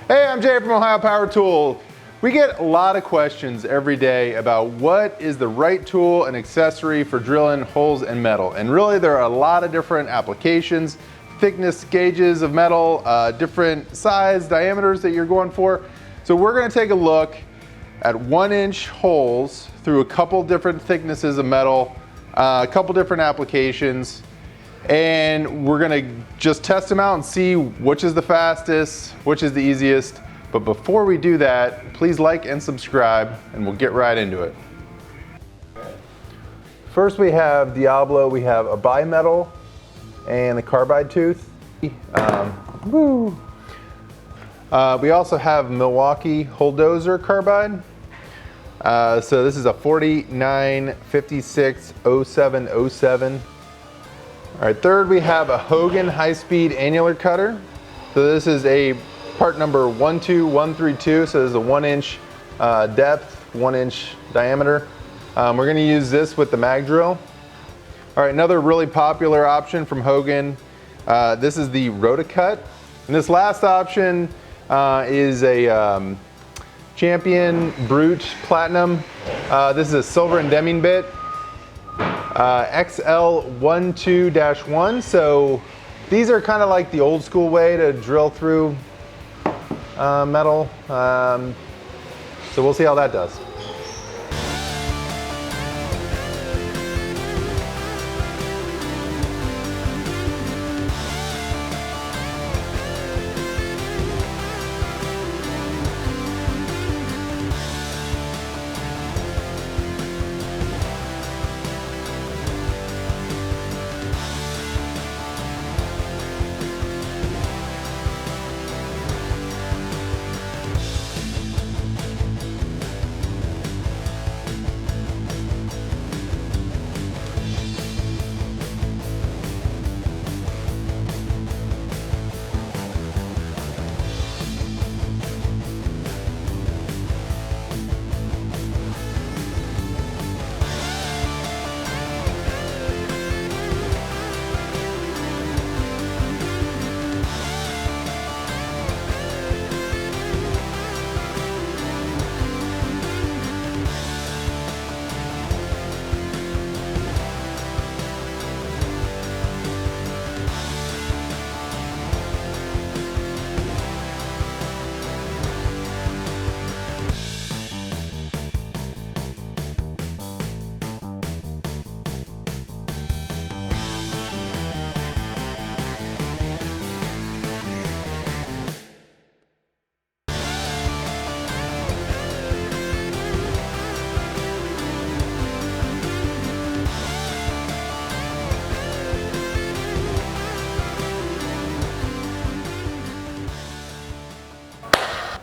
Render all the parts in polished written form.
Hey, I'm Jay from Ohio Power Tool. We get a lot of questions every day about what is the right tool and accessory for drilling holes in metal. And really there are a lot of different applications, thickness gauges of metal, different size, diameters that you're going for. So we're gonna take a look at 1-inch holes through a couple different thicknesses of metal, a couple different applications, and we're gonna just test them out and see which is the fastest, which is the easiest. But before we do that, please like and subscribe, and we'll get right into it. First we have Diablo, we have a bimetal and a carbide tooth. We also have Milwaukee Bulldozer carbide. So this is a 49560707. All right, third we have a Hogan high-speed annular cutter. So this is a part number 12132, so this is a 1-inch depth, 1-inch diameter. We're gonna use this with the mag drill. All right, another really popular option from Hogan. This is the Rotacut. And this last option is a Champion Brute Platinum. This is a silver and Deming bit. XL12-1. So these are kind of like the old school way to drill through metal. So we'll see how that does.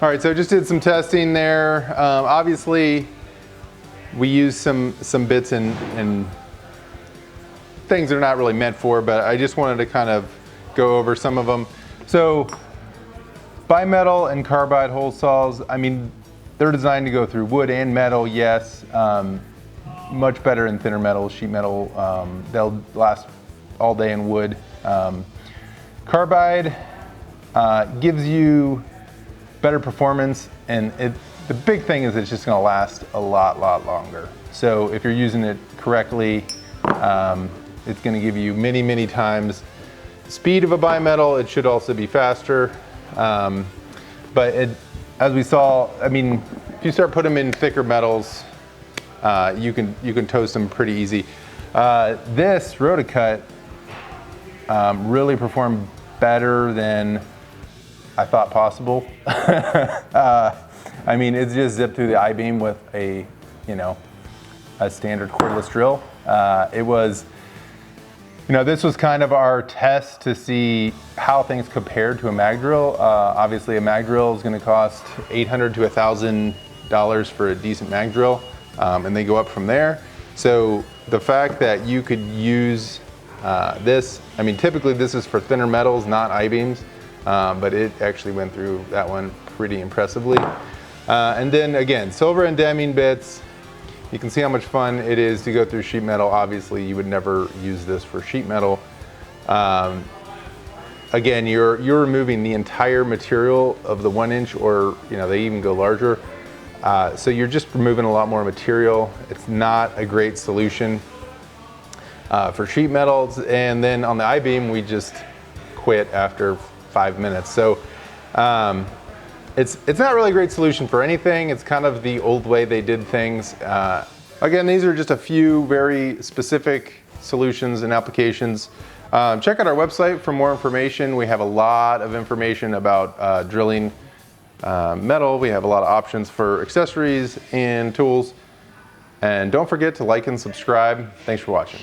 All right, so just did some testing there. Obviously, we use some bits and things they're not really meant for, but I just wanted to kind of go over some of them. So, bimetal and carbide hole saws, I mean, they're designed to go through wood and metal, yes. Much better in thinner metal, sheet metal. They'll last all day in wood. Carbide gives you better performance, and the big thing is it's just going to last a lot longer. So if you're using it correctly, it's going to give you many times the speed of a bimetal. It should also be faster, but as we saw, I mean, if you start putting them in thicker metals, you can toast them pretty easy. This Rotacut really performed better than I thought possible. I mean, it's just zipped through the I-beam with a standard cordless drill. It was, this was kind of our test to see how things compared to a mag drill. Obviously, a mag drill is going to cost $800 to $1,000 for a decent mag drill, and they go up from there. So the fact that you could use this, I mean, typically this is for thinner metals, not I-beams. But it actually went through that one pretty impressively. And then again, silver and Deming bits. You can see how much fun it is to go through sheet metal. Obviously, you would never use this for sheet metal. again, you're removing the entire material of the 1 inch, or they even go larger. So you're just removing a lot more material. It's not a great solution for sheet metals. And then on the I-beam, we just quit after 5 minutes. So it's not really a great solution for anything. It's kind of the old way they did things. Again, these are just a few very specific solutions and applications. Check out our website for more information. We have a lot of information about drilling metal. We have a lot of options for accessories and tools. And don't forget to like and subscribe. Thanks for watching.